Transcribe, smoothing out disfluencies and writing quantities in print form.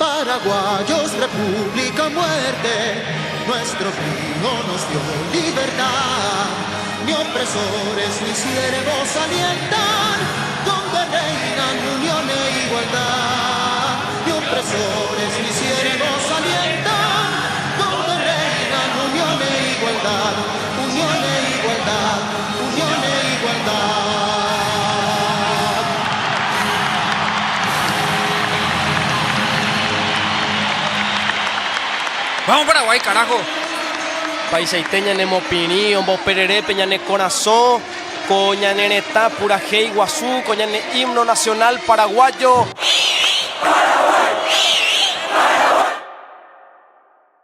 Paraguayos, república, muerte, nuestro río nos dio libertad. Ni opresores ni siervos alientan, donde reinan unión e igualdad. Ni opresores ni siervos alientan, donde reinan unión e igualdad. Unión e igualdad, unión e igualdad. Vamos Paraguay, carajo. Paisaiteña nemo pini, ombo perere, peñane corazón, coñanene ta, pura hey, guazú, coñane himno nacional paraguayo. Paraguay.